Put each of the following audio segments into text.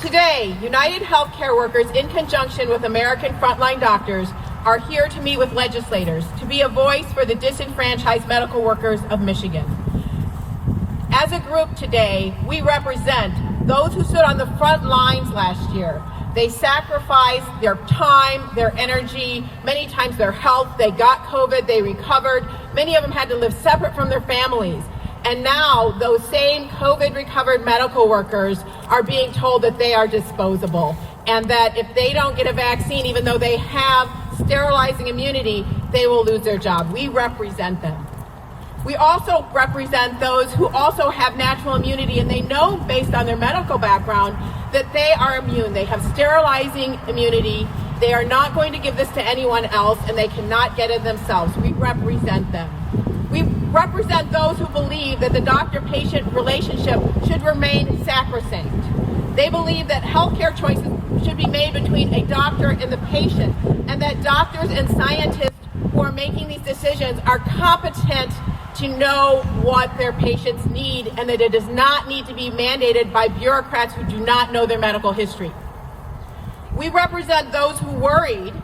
Today, United Healthcare Workers, in conjunction with American Frontline Doctors, are here to meet with legislators to be a voice for the disenfranchised medical workers of Michigan. As a group today, we represent those who stood on the front lines last year. They sacrificed their time, their energy, many times their health. They got COVID, they recovered. Many of them had to live separate from their families. And now those same COVID recovered medical workers are being told that they are disposable and that if they don't get a vaccine, even though they have sterilizing immunity, they will lose their job. We represent them. We also represent those who also have natural immunity, and they know based on their medical background that they are immune. They have sterilizing immunity. They are not going to give this to anyone else, and they cannot get it themselves. We represent them. We represent those who believe that the doctor-patient relationship should remain sacrosanct. They believe that healthcare choices should be made between a doctor and the patient, and that doctors and scientists who are making these decisions are competent to know what their patients need, and that it does not need to be mandated by bureaucrats who do not know their medical history. We represent those who worried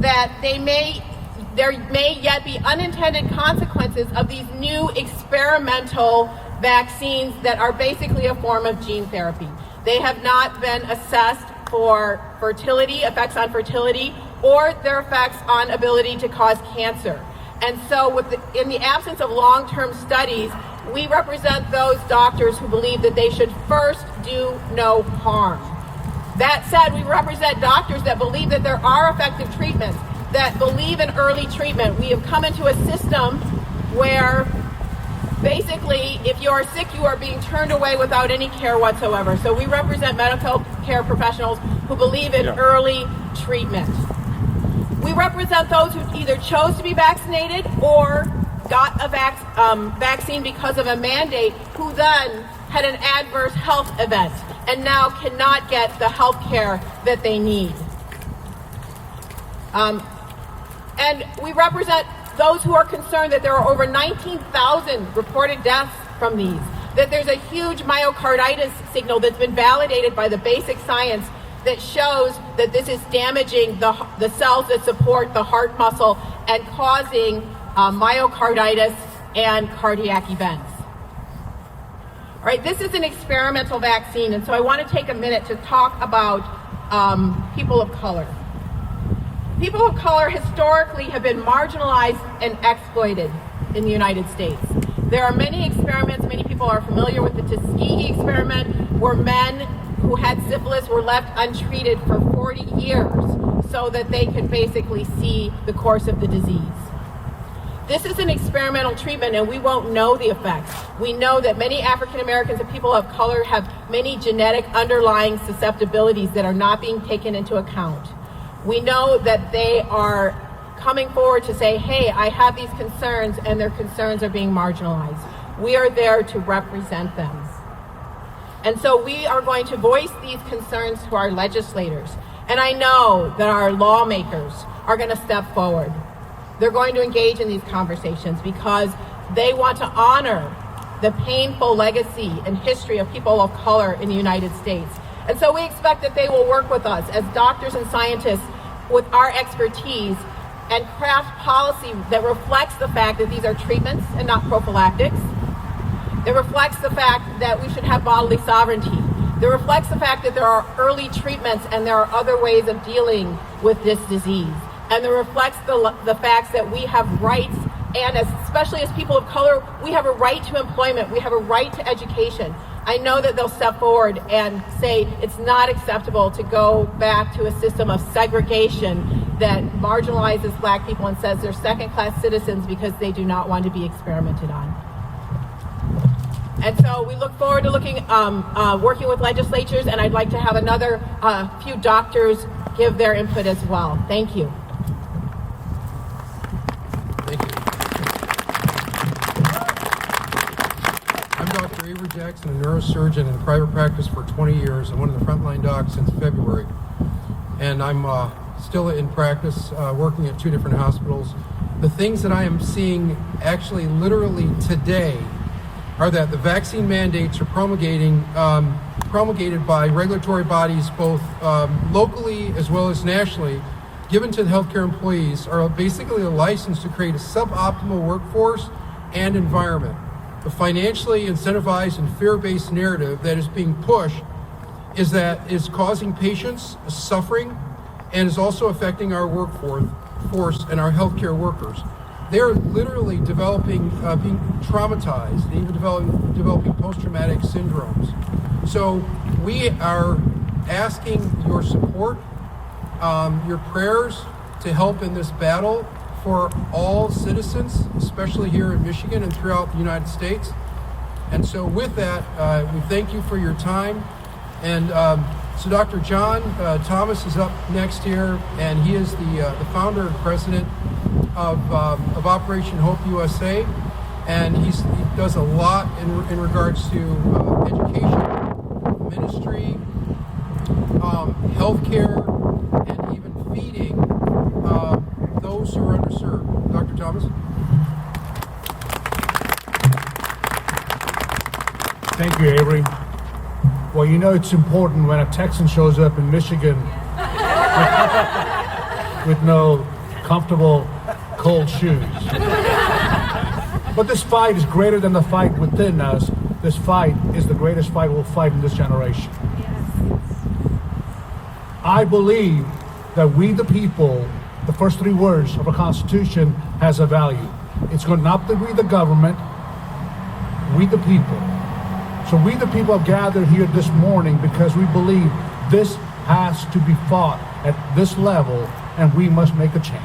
that there may yet be unintended consequences of these new experimental vaccines that are basically a form of gene therapy. They have not been assessed for fertility, effects on fertility, or their effects on ability to cause cancer. And so in the absence of long-term studies, we represent those doctors who believe that they should first do no harm. That said, we represent doctors that believe that there are effective treatments, that believe in early treatment. We have come into a system where basically if you are sick, you are being turned away without any care whatsoever. So we represent medical care professionals who believe in early treatment. We represent those who either chose to be vaccinated or got a vaccine because of a mandate, who then had an adverse health event and now cannot get the health care that they need. And we represent those who are concerned that there are over 19,000 reported deaths from these, that there's a huge myocarditis signal that's been validated by the basic science that shows that this is damaging the cells that support the heart muscle and causing myocarditis and cardiac events. All right, this is an experimental vaccine, and so I want to take a minute to talk about people of color. People of color historically have been marginalized and exploited in the United States. There are many experiments, many people are familiar with the Tuskegee experiment, where men who had syphilis were left untreated for 40 years so that they could basically see the course of the disease. This is an experimental treatment, and we won't know the effects. We know that many African Americans and people of color have many genetic underlying susceptibilities that are not being taken into account. We know that they are coming forward to say, hey, I have these concerns, and their concerns are being marginalized. We are there to represent them. And so we are going to voice these concerns to our legislators. And I know that our lawmakers are going to step forward. They're going to engage in these conversations because they want to honor the painful legacy and history of people of color in the United States. And so we expect that they will work with us as doctors and scientists with our expertise and craft policy that reflects the fact that these are treatments and not prophylactics. That reflects the fact that we should have bodily sovereignty. That reflects the fact that there are early treatments and there are other ways of dealing with this disease. And that reflects the facts that we have rights, and especially as people of color, we have a right to employment, we have a right to education. I know that they'll step forward and say it's not acceptable to go back to a system of segregation that marginalizes Black people and says they're second-class citizens because they do not want to be experimented on. And so we look forward to working with legislatures, and I'd like to have another few doctors give their input as well. Thank you. Thank you. I'm Dr. Avery Jackson, a neurosurgeon in private practice for 20 years and one of the frontline docs since February. And I'm still in practice, working at 2 different hospitals. The things that I am seeing actually literally today are that the vaccine mandates are promulgated by regulatory bodies both locally as well as nationally, given to the healthcare employees, are basically a license to create a suboptimal workforce and environment. The financially incentivized and fear-based narrative that is being pushed is causing patients suffering and is also affecting our workforce and our healthcare workers. They're literally developing, being traumatized, and even developing post-traumatic syndromes. So we are asking your support, your prayers to help in this battle for all citizens, especially here in Michigan and throughout the United States. And so with that, we thank you for your time. And so Dr. John Thomas is up next here, and he is the founder and president of Operation Hope USA, and he does a lot in regards to education, ministry, healthcare, and even feeding those who are underserved. Dr. Thomas? Thank you, Avery. Well, you know it's important when a Texan shows up in Michigan with no comfortable cold shoes. But this fight is greater than the fight within us. This fight is the greatest fight we'll fight in this generation. I believe that we the people, the first three words of our Constitution has a value. It's going to not be the government, we the people. So we the people have gathered here this morning because we believe this has to be fought at this level and we must make a change.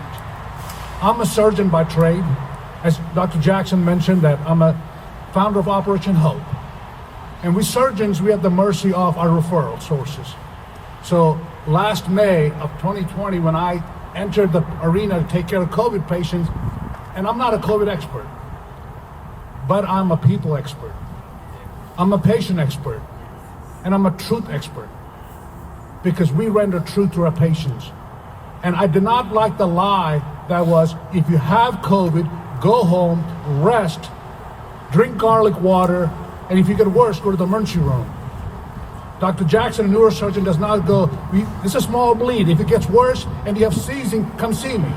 I'm a surgeon by trade. As Dr. Jackson mentioned, that I'm a founder of Operation Hope. And we surgeons, we have the mercy of our referral sources. So last May of 2020, when I entered the arena to take care of COVID patients, and I'm not a COVID expert, but I'm a people expert. I'm a patient expert, and I'm a truth expert, because we render truth to our patients. And I did not like the lie that was, if you have COVID, go home, rest, drink garlic water, and if you get worse, go to the emergency room. Dr. Jackson, a neurosurgeon, does not go, it's a small bleed. If it gets worse and you have seizing, come see me.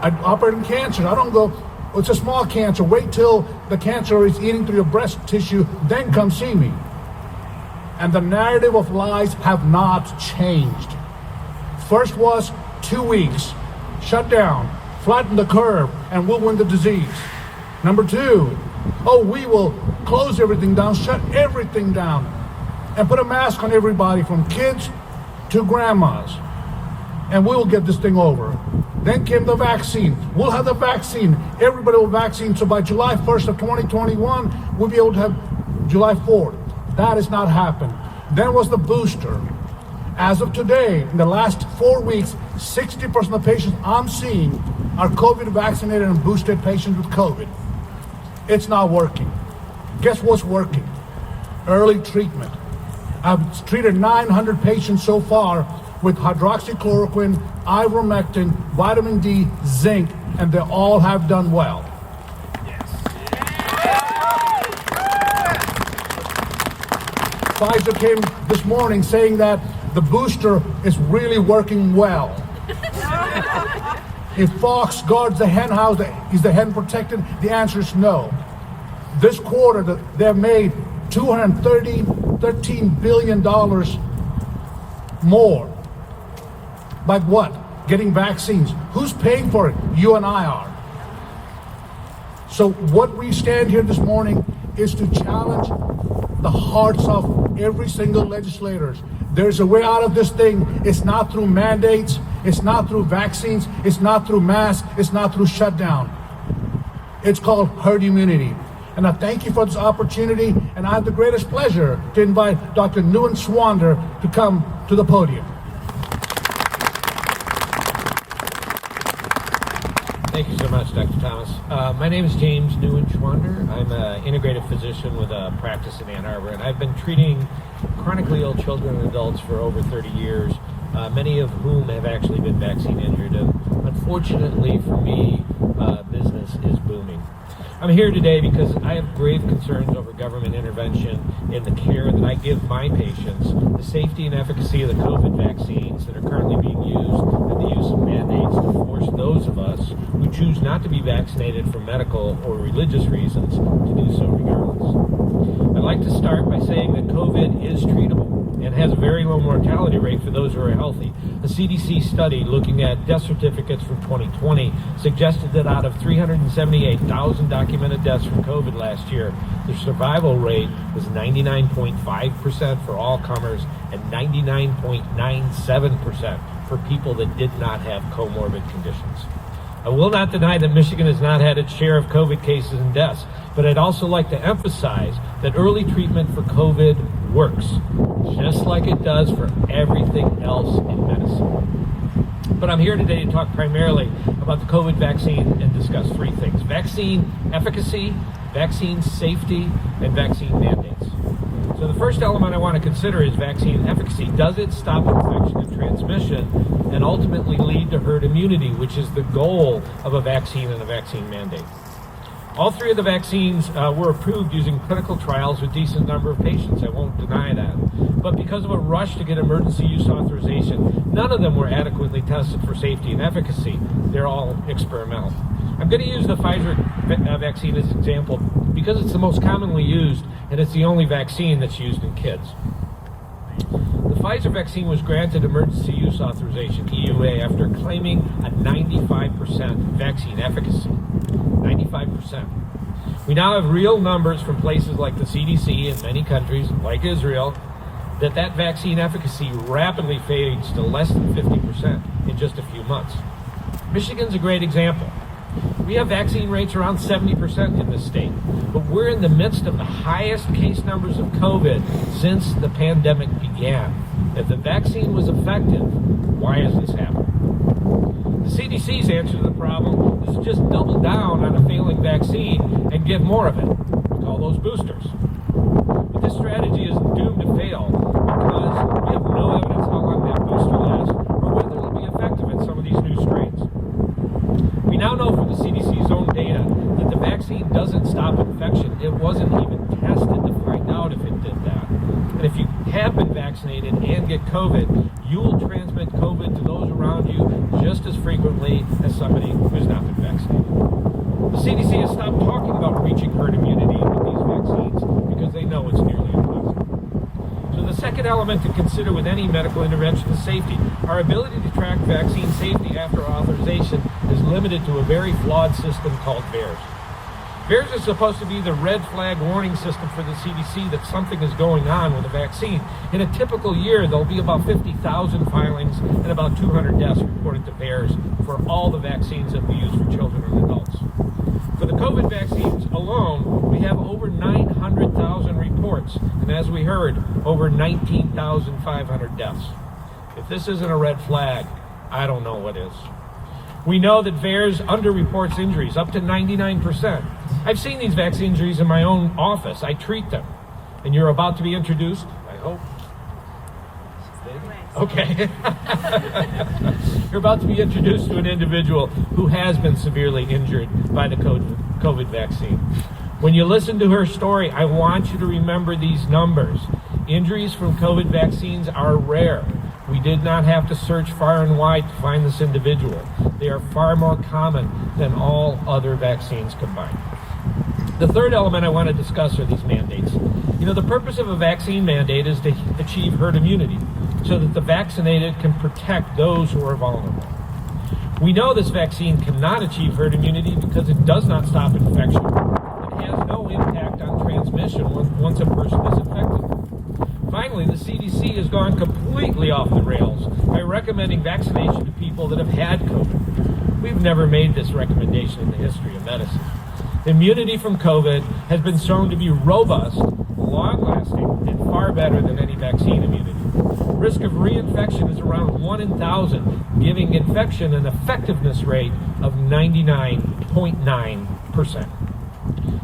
I operate in cancer. I don't go, it's a small cancer. Wait till the cancer is eating through your breast tissue, then come see me. And the narrative of lies have not changed. First was 2 weeks, shut down, flatten the curve, and we'll win the disease. Number two, we will close everything down, shut everything down, and put a mask on everybody from kids to grandmas, and we will get this thing over. Then came the vaccine. We'll have the vaccine. Everybody will vaccine. So by July 1st of 2021, we'll be able to have July 4th. That has not happened. Then was the booster. As of today, in the last 4 weeks, 60% of the patients I'm seeing are COVID vaccinated and boosted patients with COVID. It's not working. Guess what's working? Early treatment. I've treated 900 patients so far with hydroxychloroquine, ivermectin, vitamin D, zinc, and they all have done well. Pfizer came this morning saying that the booster is really working well. If Fox guards the hen house, is the hen protected? The answer is no. This quarter, they've made $13 billion more. By what? Getting vaccines. Who's paying for it? You and I are. So what we stand here this morning is to challenge the hearts of every single legislator. There's a way out of this thing. It's not through mandates. It's not through vaccines. It's not through masks. It's not through shutdown. It's called herd immunity. And I thank you for this opportunity. And I have the greatest pleasure to invite Dr. Nguyen Swander to come to the podium. Thank you so much, Dr. Thomas. My name is James Nguyen Schwander. I'm an integrative physician with a practice in Ann Arbor, and I've been treating chronically ill children and adults for over 30 years, many of whom have actually been vaccine injured. And unfortunately for me, business is booming. I'm here today because I have grave concerns over government intervention in the care that I give my patients, the safety and efficacy of the COVID vaccines that are currently being used, and the use of mandates to force those of us who choose not to be vaccinated for medical or religious reasons to do so regardless. I'd like to start by saying that COVID is treatable and has a very low mortality rate for those who are healthy. A CDC study looking at death certificates from 2020 suggested that out of 378,000 documented deaths from COVID last year, the survival rate was 99.5% for all comers and 99.97% for people that did not have comorbid conditions. I will not deny that Michigan has not had its share of COVID cases and deaths, but I'd also like to emphasize that early treatment for COVID works, just like it does for everything else in medicine. But I'm here today to talk primarily about the COVID vaccine and discuss three things: vaccine efficacy, vaccine safety, and vaccine mandates. So the first element I want to consider is vaccine efficacy. Does it stop infection and transmission and ultimately lead to herd immunity, which is the goal of a vaccine and a vaccine mandate? All three of the vaccines were approved using clinical trials with a decent number of patients. I won't deny that. But because of a rush to get emergency use authorization, none of them were adequately tested for safety and efficacy. They're all experimental. I'm going to use the Pfizer vaccine as an example because it's the most commonly used and it's the only vaccine that's used in kids. The Pfizer vaccine was granted emergency use authorization, EUA, after claiming a 95% vaccine efficacy. 95%. We now have real numbers from places like the CDC in many countries, like Israel, that vaccine efficacy rapidly fades to less than 50% in just a few months. Michigan's a great example. We have vaccine rates around 70% in this state, but we're in the midst of the highest case numbers of COVID since the pandemic began. If the vaccine was effective, why is this happening? The CDC's answer to the problem is to just double down on a failing vaccine and give more of it. We call those boosters. But this strategy is doomed to fail because we have no evidence how long that booster lasts or whether it will be effective in some of these new strains. We now know from the CDC's own data that the vaccine doesn't stop infection. It wasn't even tested to find out if it did that. And if you have been vaccinated and get COVID, you will transmit COVID to those around you just as frequently as somebody who's not been vaccinated. The CDC has stopped talking about reaching herd immunity with these vaccines because they know it's nearly impossible. So the second element to consider with any medical intervention is safety. Our ability to track vaccine safety after authorization is limited to a very flawed system called VAERS. VAERS is supposed to be the red flag warning system for the CDC that something is going on with a vaccine. In a typical year, there'll be about 50,000 filings and about 200 deaths reported to VAERS for all the vaccines that we use for children and adults. For the COVID vaccines alone, we have over 900,000 reports, and as we heard, over 19,500 deaths. If this isn't a red flag, I don't know what is. We know that VAERS underreports injuries up to 99%. I've seen these vaccine injuries in my own office. I treat them. And you're about to be introduced, I hope. Okay. You're about to be introduced to an individual who has been severely injured by the COVID vaccine. When you listen to her story, I want you to remember these numbers. Injuries from COVID vaccines are rare. We did not have to search far and wide to find this individual. They are far more common than all other vaccines combined. The third element I want to discuss are these mandates. The purpose of a vaccine mandate is to achieve herd immunity so that the vaccinated can protect those who are vulnerable. We know this vaccine cannot achieve herd immunity because it does not stop infection. It has no impact on transmission once a person is infected. Finally, the CDC has gone completely off the rails by recommending vaccination to people that have had COVID. We've never made this recommendation in the history of medicine. Immunity from COVID has been shown to be robust, long-lasting, and far better than any vaccine immunity. Risk of reinfection is around 1 in 1,000, giving infection an effectiveness rate of 99.9%.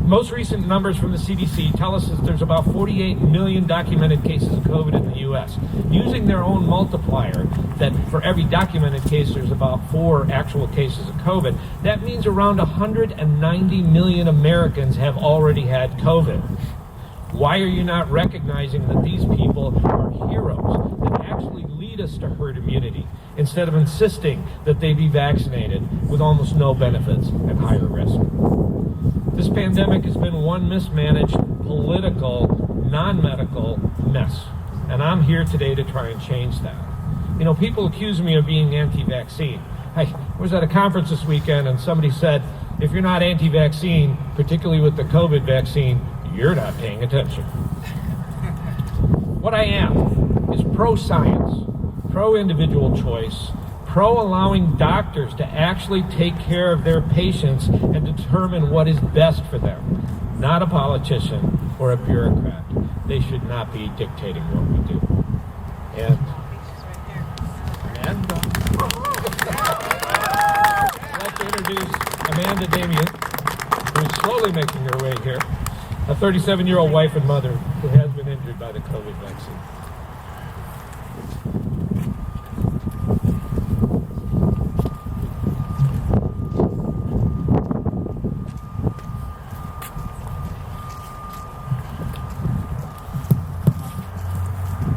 Most recent numbers from the CDC tell us that there's about 48 million documented cases of COVID in the U.S. Using their own multiplier, that for every documented case there's about 4 actual cases of COVID, that means around 190 million Americans have already had COVID. Why are you not recognizing that these people are heroes that actually lead us to herd immunity, instead of insisting that they be vaccinated with almost no benefits and higher risk? This pandemic has been one mismanaged, political, non-medical mess, and I'm here today to try and change that. You know, people accuse me of being anti-vaccine. I was at a conference this weekend and somebody said, if you're not anti-vaccine, particularly with the COVID vaccine, you're not paying attention. What I am is pro-science, pro-individual choice, pro-allowing doctors to actually take care of their patients and determine what is best for them, not a politician or a bureaucrat. They should not be dictating what we do. And I'd like to introduce Amanda Damian, who is slowly making her way here, a 37-year-old wife and mother who has been injured by the COVID vaccine.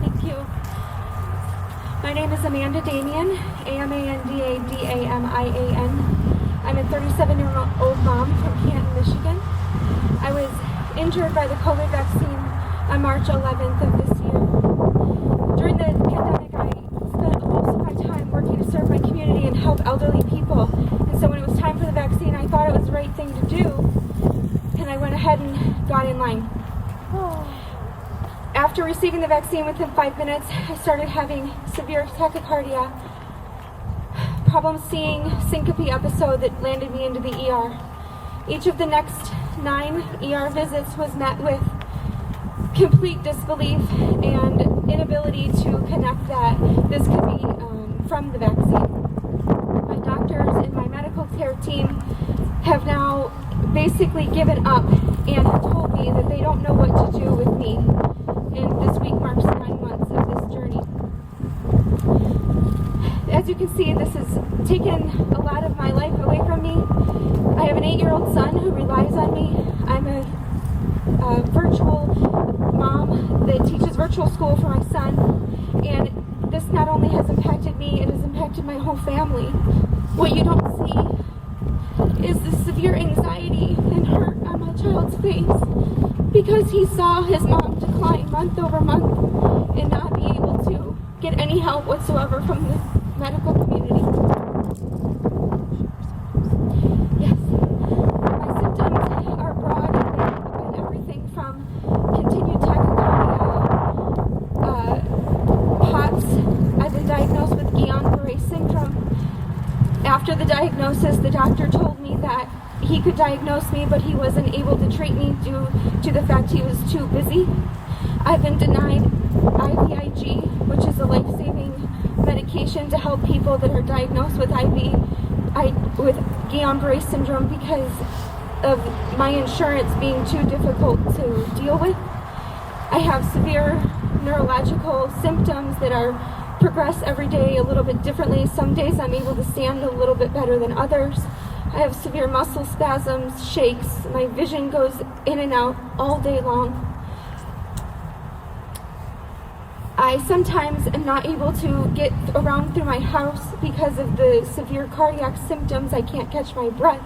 Thank you. My name is Amanda Damian, Amandadamian. I'm a 37-year-old mom from Canton, Michigan. I was injured by the COVID vaccine on March 11th of this year. During the pandemic, I spent most of my time working to serve my community and help elderly people. And so when it was time for the vaccine, I thought it was the right thing to do, and I went ahead and got in line. After receiving the vaccine, within 5 minutes, I started having severe tachycardia, problem seeing, syncope episode that landed me into the ER. Each of the next 9 ER visits was met with complete disbelief and inability to connect that this could be from the vaccine. My doctors and my medical care team have now basically given up and have told me that they don't know what to do with me. And this week marks 9 months of this journey. As you can see, this has taken a lot of my life away from me. I have an 8-year-old son who relies on me. I'm a virtual mom that teaches virtual school for my son. And this not only has impacted me, it has impacted my whole family. What you don't see is the severe anxiety and hurt on my child's face because he saw his mom decline month over month and not be able to get any help whatsoever from the medical community. Yes, my symptoms are broad and everything from continued tachycardia, POTS. I've been diagnosed with Guillain-Barré syndrome. After the diagnosis, the doctor told me that he could diagnose me, but he wasn't able to treat me due to the fact he was too busy. I've been denied IVIG, which is a life-saving medication to help people that are diagnosed with with Guillain-Barré syndrome because of my insurance being too difficult to deal with. I have severe neurological symptoms that are progress every day a little bit differently. Some days I'm able to stand a little bit better than others. I have severe muscle spasms, shakes. My vision goes in and out all day long. I sometimes am not able to get around through my house because of the severe cardiac symptoms. I can't catch my breath.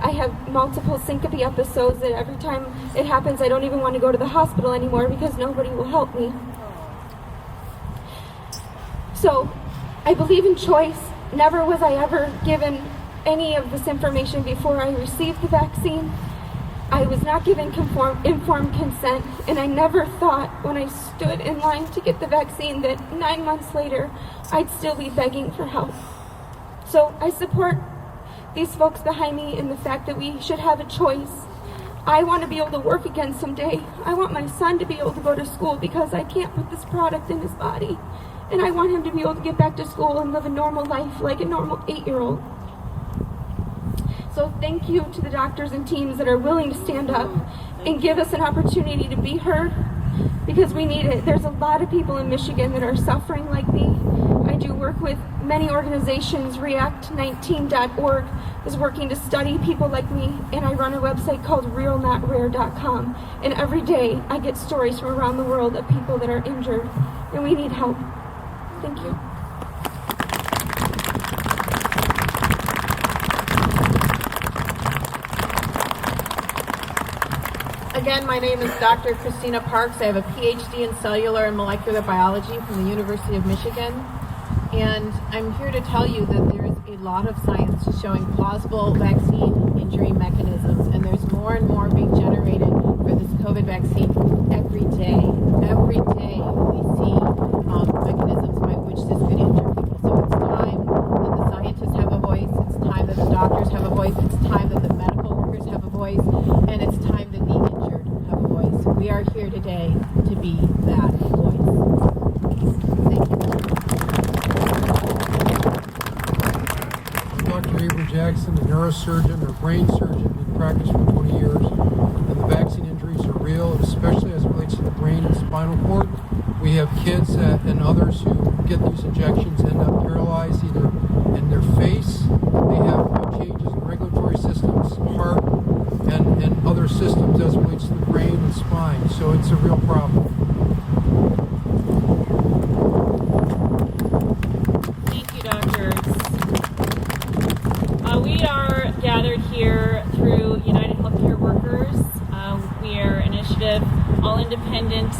I have multiple syncope episodes that every time it happens, I don't even want to go to the hospital anymore because nobody will help me. So, I believe in choice. Never was I ever given any of this information before I received the vaccine. I was not given informed consent, and I never thought when I stood in line to get the vaccine that 9 months later, I'd still be begging for help. So I support these folks behind me in the fact that we should have a choice. I want to be able to work again someday. I want my son to be able to go to school because I can't put this product in his body. And I want him to be able to get back to school and live a normal life like a normal 8-year-old. So Also, thank you to the doctors and teams that are willing to stand up and give us an opportunity to be heard, because we need it. There's a lot of people in Michigan that are suffering like me. I do work with many organizations. React19.org is working to study people like me, and I run a website called realnotrare.com. And every day I get stories from around the world of people that are injured, and we need help. Thank you. Again, my name is Dr. Christina Parks. I have a PhD in cellular and molecular biology from the University of Michigan. And I'm here to tell you that there is a lot of science showing plausible vaccine injury mechanisms, and there's more and more being generated for this COVID vaccine every day. Every day we see mechanisms by which this could injure people. So it's time that the scientists have a voice. It's time that the doctors have a voice. It's time that the medical workers have a voice. And it's time that the injured have a voice. We are here today to be that voice. Thank you. Dr. Avery Jackson, a neurosurgeon or brain surgeon in practice for 20 years, and the vaccine injuries are real, especially as it relates to the brain and spinal cord. We have kids and others who get these injections end up paralyzed either in their face, they have changes in regulatory systems, heart, and other systems as it relates to the brain and spine. So it's a real problem. Thank you, doctors. We are gathered here through United Healthcare Workers. We are an initiative, all independent,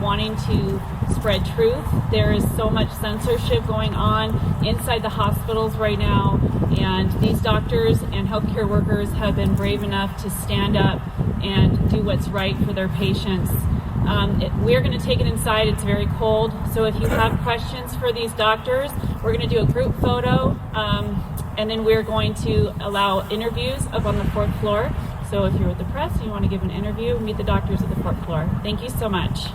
wanting to spread truth. There is so much censorship going on inside the hospitals right now, and these doctors and healthcare workers have been brave enough to stand up and do what's right for their patients. We're going to take it inside. It's very cold. So if you have questions for these doctors, we're going to do a group photo, and then we're going to allow interviews up on the 4th floor. So if you're with the press and you want to give an interview, meet the doctors at the 4th floor. Thank you so much.